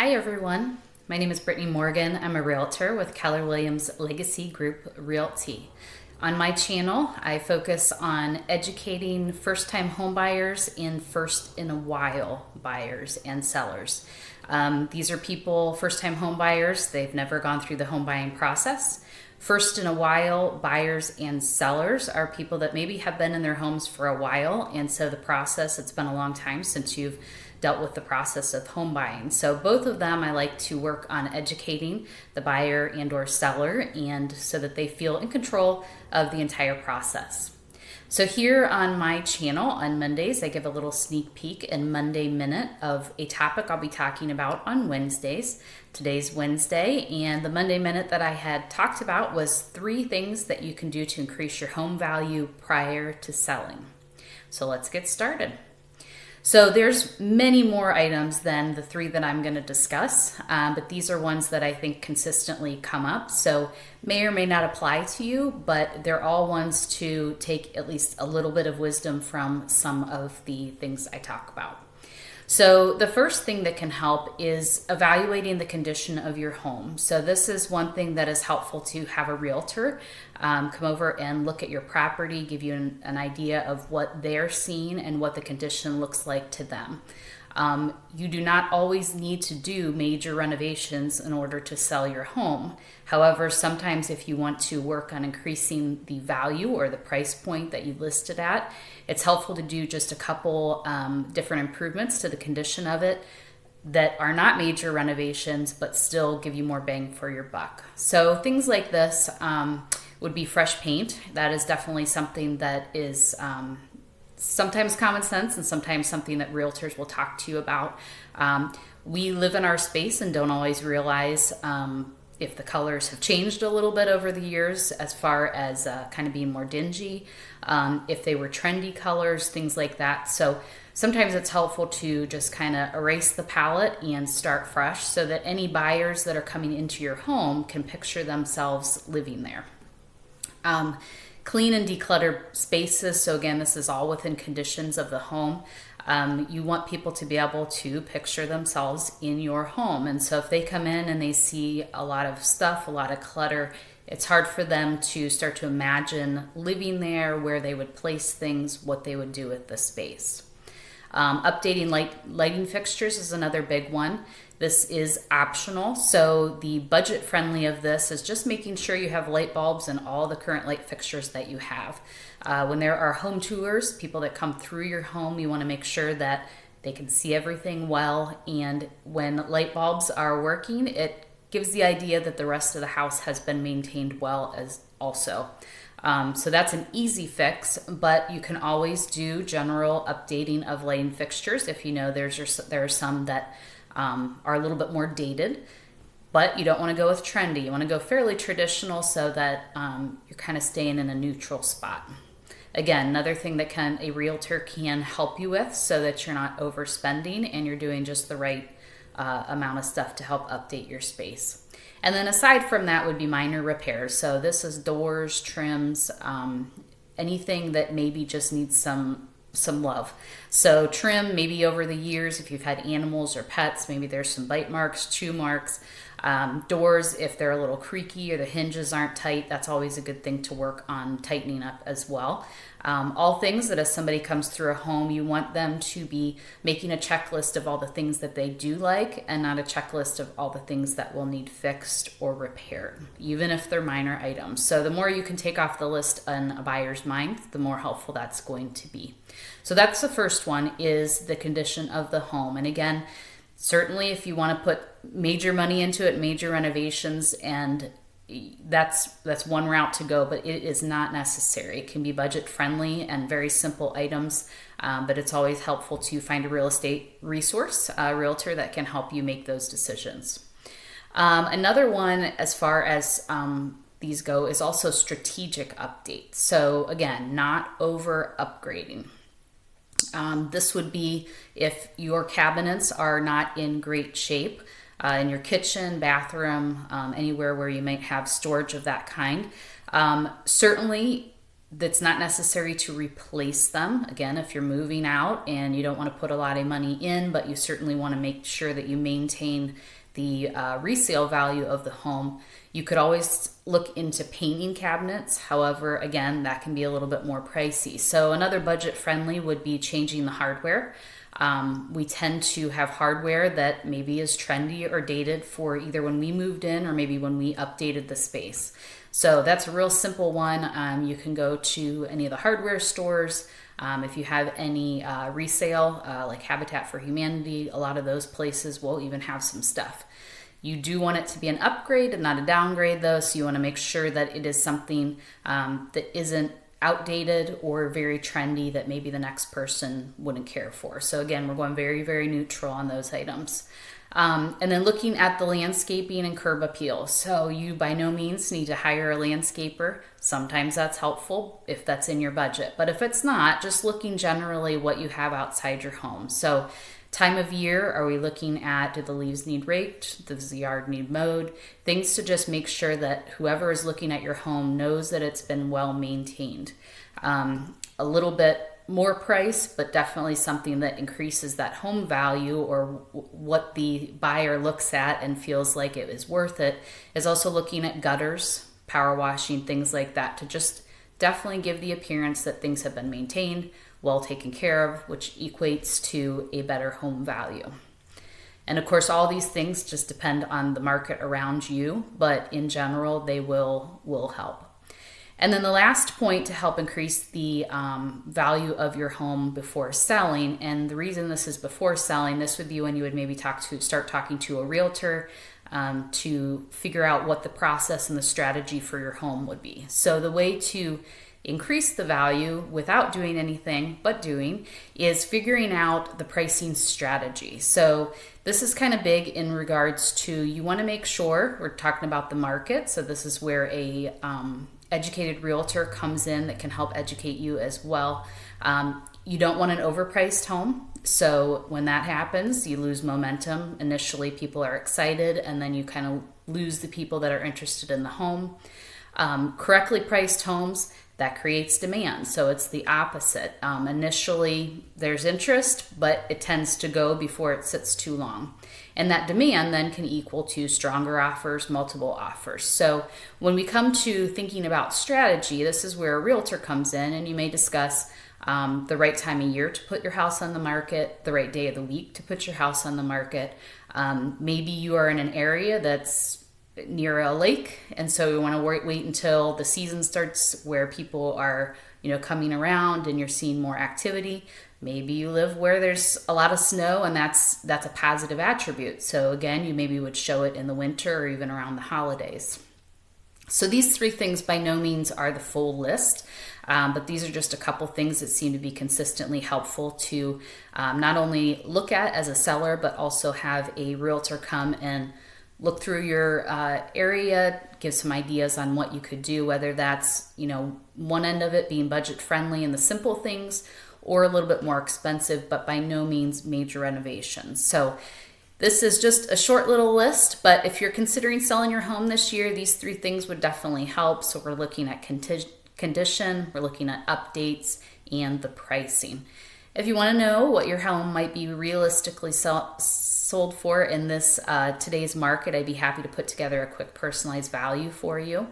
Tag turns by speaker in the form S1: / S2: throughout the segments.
S1: Hi everyone, my name is Britany Morgan. I'm a realtor with Keller Williams Legacy Group Realty. On my channel, I focus on educating first-time homebuyers and first-in-a-while buyers and sellers. These are people, first-time homebuyers, they've never gone through the home buying process. First-in-a-while buyers and sellers are people that maybe have been in their homes for a while, and so the process, it's been a long time since you've dealt with the process of home buying. So both of them, I like to work on educating the buyer and or seller, and so that they feel in control of the entire process. So here on my channel on Mondays, I give a little sneak peek and Monday Minute of a topic I'll be talking about on Wednesdays. Today's Wednesday, and the Monday Minute that I had talked about was 3 things that you can do to increase your home value prior to selling. So let's get started. So there's many more items than the 3 that I'm going to discuss, but these are ones that I think consistently come up. So may or may not apply to you, but they're all ones to take at least a little bit of wisdom from some of the things I talk about. So the first thing that can help is evaluating the condition of your home. So this is one thing that is helpful to have a realtor come over and look at your property, give you an idea of what they're seeing and what the condition looks like to them. You do not always need to do major renovations in order to sell your home. However, sometimes if you want to work on increasing the value or the price point that you listed at, it's helpful to do just a couple different improvements to the condition of it that are not major renovations but still give you more bang for your buck. So things like this would be fresh paint. That is definitely something that is sometimes common sense and sometimes something that realtors will talk to you about. We live in our space and don't always realize if the colors have changed a little bit over the years as far as kind of being more dingy, if they were trendy colors, things like that. So sometimes it's helpful to just kind of erase the palette and start fresh so that any buyers that are coming into your home can picture themselves living there. Clean and declutter spaces. So again, this is all within conditions of the home. You want people to be able to picture themselves in your home. And so if they come in and they see a lot of stuff, a lot of clutter, it's hard for them to start to imagine living there, where they would place things, what they would do with the space. Updating lighting fixtures is another big one. This is optional, so the budget friendly of this is just making sure you have light bulbs in all the current light fixtures that you have. When there are home tours, people that come through your home, you want to make sure that they can see everything well, and when light bulbs are working, it gives the idea that the rest of the house has been maintained well as also. So that's an easy fix, but you can always do general updating of lighting fixtures if you know there are some that are a little bit more dated, but you don't want to go with trendy. You want to go fairly traditional so that you're kind of staying in a neutral spot. Again, another thing that a realtor can help you with so that you're not overspending and you're doing just the right amount of stuff to help update your space. And then aside from that would be minor repairs. So this is doors, trims, anything that maybe just needs some love. So trim, maybe over the years, if you've had animals or pets, maybe there's some bite marks, chew marks. Doors, if they're a little creaky or the hinges aren't tight, that's always a good thing to work on tightening up as well. All things that as somebody comes through a home, you want them to be making a checklist of all the things that they do like and not a checklist of all the things that will need fixed or repaired, even if they're minor items. So the more you can take off the list in a buyer's mind, the more helpful that's going to be. So that's the first one, is the condition of the home. And again, certainly if you want to put major money into it, major renovations, and that's one route to go, but it is not necessary. It can be budget friendly and very simple items, but it's always helpful to find a real estate resource, a realtor that can help you make those decisions. Another one as far as these go is also strategic updates. So again, not over upgrading. This would be if your cabinets are not in great shape, in your kitchen, bathroom, anywhere where you might have storage of that kind. Certainly That's not necessary to replace them. Again, if you're moving out and you don't want to put a lot of money in, but you certainly want to make sure that you maintain the resale value of the home, you could always look into painting cabinets. However, again, that can be a little bit more pricey. So another budget friendly would be changing the hardware. We tend to have hardware that maybe is trendy or dated for either when we moved in or maybe when we updated the space. So that's a real simple one. You can go to any of the hardware stores. If you have any resale, like Habitat for Humanity, a lot of those places will even have some stuff. You do want it to be an upgrade and not a downgrade though, so you want to make sure that it is something that isn't outdated or very trendy that maybe the next person wouldn't care for. So again, we're going very, very neutral on those items. And then looking at the landscaping and curb appeal. So you by no means need to hire a landscaper. Sometimes that's helpful if that's in your budget. But if it's not, just looking generally what you have outside your home. So time of year, are we looking at, do the leaves need raked? Does the yard need mowed? Things to just make sure that whoever is looking at your home knows that it's been well maintained. A little bit more price, but definitely something that increases that home value or what the buyer looks at and feels like it is worth it, is also looking at gutters, power washing, things like that, to just definitely give the appearance that things have been maintained, well taken care of, which equates to a better home value. And of course, all these things just depend on the market around you, but in general, they will help. And then the last point to help increase the value of your home before selling, and the reason this is before selling, this would be when you would maybe start talking to a realtor to figure out what the process and the strategy for your home would be. So the way to increase the value without doing anything but doing is figuring out the pricing strategy. So this is kind of big in regards to, you want to make sure, we're talking about the market, so this is where a educated realtor comes in that can help educate you as well. You don't want an overpriced home. So when that happens, you lose momentum. Initially, people are excited, and then you kind of lose the people that are interested in the home. Correctly priced homes, that creates demand. So it's the opposite. Initially, there's interest, but it tends to go before it sits too long. And that demand then can equal to stronger offers, multiple offers. So when we come to thinking about strategy, this is where a realtor comes in, and you may discuss the right time of year to put your house on the market, the right day of the week to put your house on the market. Maybe you are in an area that's near a lake, and so we want to wait until the season starts where people are, coming around and you're seeing more activity. Maybe you live where there's a lot of snow, and that's a positive attribute. So again, you maybe would show it in the winter or even around the holidays. So these three things by no means are the full list, but these are just a couple things that seem to be consistently helpful to not only look at as a seller, but also have a realtor come and look through your area, give some ideas on what you could do, whether that's, one end of it being budget friendly and the simple things, or a little bit more expensive, but by no means major renovations. So this is just a short little list, but if you're considering selling your home this year, these three things would definitely help. So we're looking at condition, we're looking at updates, and the pricing. If you want to know what your home might be realistically sold for in this today's market, I'd be happy to put together a quick personalized value for you.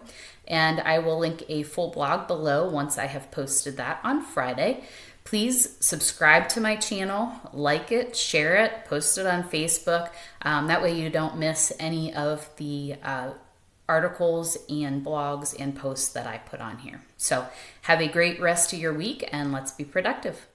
S1: And I will link a full blog below once I have posted that on Friday. Please subscribe to my channel, like it, share it, post it on Facebook. That way you don't miss any of the articles and blogs and posts that I put on here. So have a great rest of your week, and let's be productive.